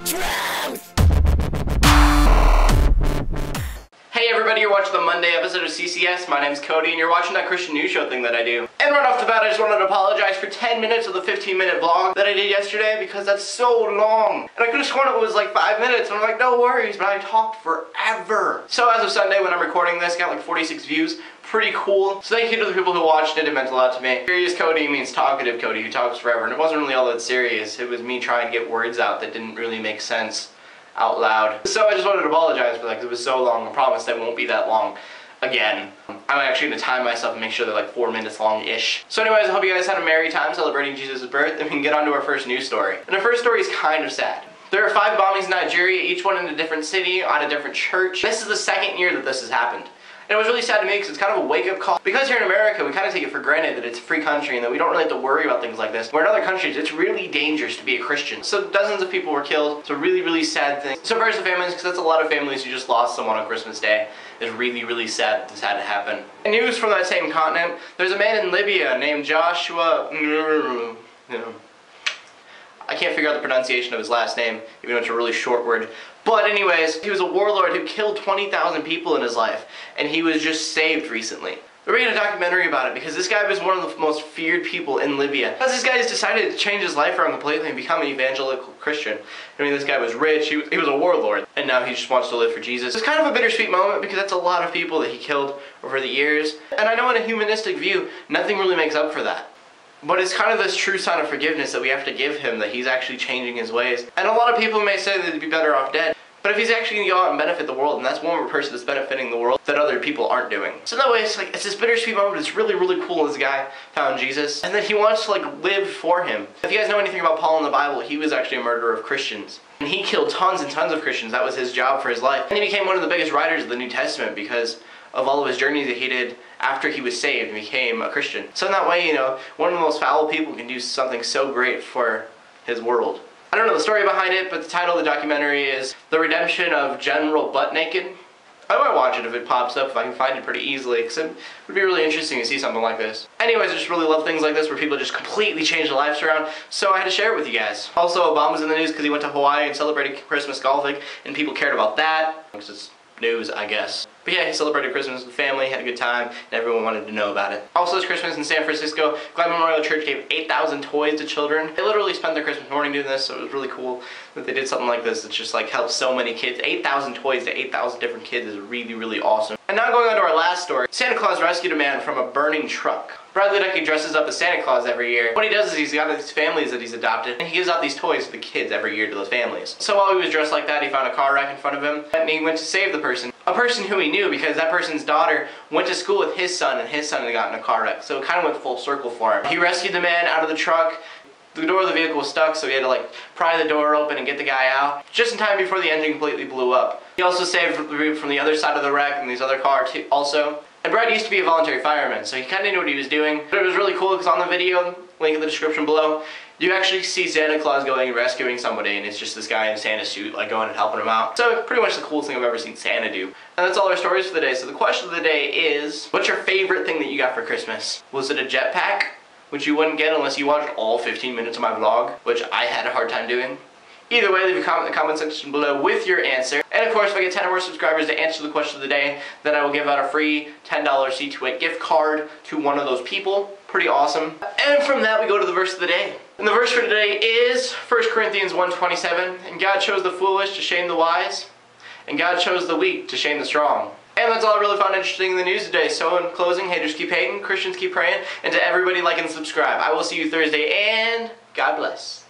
Truth! Hey everybody, you're watching the Monday episode of CCS. My name's Cody and you're watching that Christian news show thing that I do. And right off the bat, I just wanted to apologize for 10 minutes of the 15-minute vlog that I did yesterday because that's so long. And I could have sworn it was like 5 minutes, and I'm like, no worries, but I talked forever. So as of Sunday, when I'm recording this, got like 46 views. Pretty cool. So thank you to the people who watched it. It meant a lot to me. Serious Cody means talkative Cody, who talks forever. And it wasn't really all that serious. It was me trying to get words out that didn't really make sense out loud. So I just wanted to apologize for that because it was so long. I promise that won't be that long again. I'm actually going to time myself and make sure they're like 4 minutes long-ish. So anyways, I hope you guys had a merry time celebrating Jesus' birth, and we can get on to our first news story. And our first story is kind of sad. There are 5 bombings in Nigeria, each one in a different city, on a different church. This is the second year that this has happened. And it was really sad to me because it's kind of a wake-up call. Because here in America, we kind of take it for granted that it's a free country and that we don't really have to worry about things like this. Where in other countries, it's really dangerous to be a Christian. So dozens of people were killed. It's a really, really sad thing. So prayers to families, because that's a lot of families who just lost someone on Christmas Day. It's really, really sad that this had to happen. And news from that same continent, there's a man in Libya named Joshua... I can't figure out the pronunciation of his last name, even though it's a really short word. But anyways, he was a warlord who killed 20,000 people in his life, and he was just saved recently. They're making a documentary about it because this guy was one of the most feared people in Libya. Because this guy has decided to change his life around completely and become an evangelical Christian. I mean, this guy was rich, he was a warlord, and now he just wants to live for Jesus. It's kind of a bittersweet moment because that's a lot of people that he killed over the years. And I know in a humanistic view, nothing really makes up for that. But it's kind of this true sign of forgiveness that we have to give him, that he's actually changing his ways. And a lot of people may say that he'd be better off dead. But if he's actually going to go out and benefit the world, and that's one more person that's benefiting the world that other people aren't doing. So in that way, it's this bittersweet moment. It's really, really cool. This guy found Jesus, and then he wants to live for him. If you guys know anything about Paul in the Bible, he was actually a murderer of Christians. And he killed tons and tons of Christians. That was his job for his life. And he became one of the biggest writers of the New Testament because of all of his journeys that he did after he was saved and became a Christian. So in that way, you know, one of the most foul people can do something so great for his world. I don't know the story behind it, but the title of the documentary is The Redemption of General Butt Naked. I might watch it if it pops up, if I can find it pretty easily, because it would be really interesting to see something like this. Anyways, I just really love things like this where people just completely change their lives around, so I had to share it with you guys. Also, Obama's in the news because he went to Hawaii and celebrated Christmas golfing, and people cared about that, because it's news, I guess. But yeah, he celebrated Christmas with family, had a good time, and everyone wanted to know about it. Also, this Christmas in San Francisco, Glad Memorial Church gave 8,000 toys to children. They literally spent their Christmas morning doing this, so it was really cool that they did something like this. It's just helped so many kids. 8,000 toys to 8,000 different kids is really, really awesome. And now going on to our last story. Santa Claus rescued a man from a burning truck. Bradley Ducky dresses up as Santa Claus every year. What he does is he's got these families that he's adopted, and he gives out these toys to the kids every year to those families. So while he was dressed like that, he found a car wreck in front of him, and he went to save the person. A person who he knew because that person's daughter went to school with his son, and his son had gotten in a car wreck. So it kind of went full circle for him. He rescued the man out of the truck. The door of the vehicle was stuck, so he had to pry the door open and get the guy out, just in time before the engine completely blew up. He also saved from the other side of the wreck and these other cars also. And Brad used to be a voluntary fireman, so he kind of knew what he was doing. But it was really cool because on the video, link in the description below, you actually see Santa Claus going and rescuing somebody, and it's just this guy in a Santa suit going and helping him out. So pretty much the coolest thing I've ever seen Santa do. And that's all our stories for the day. So the question of the day is, what's your favorite thing that you got for Christmas? Was it a jetpack, which you wouldn't get unless you watched all 15 minutes of my vlog, which I had a hard time doing? Either way, leave a comment in the comment section below with your answer. And of course, if I get 10 or more subscribers to answer the question of the day, then I will give out a free $10 C2A gift card to one of those people. Pretty awesome. And from that, we go to the verse of the day. And the verse for today is 1 Corinthians 1:27. And God chose the foolish to shame the wise, and God chose the weak to shame the strong. And that's all I really found interesting in the news today. So in closing, haters keep hating, Christians keep praying, and to everybody, like and subscribe. I will see you Thursday, and God bless.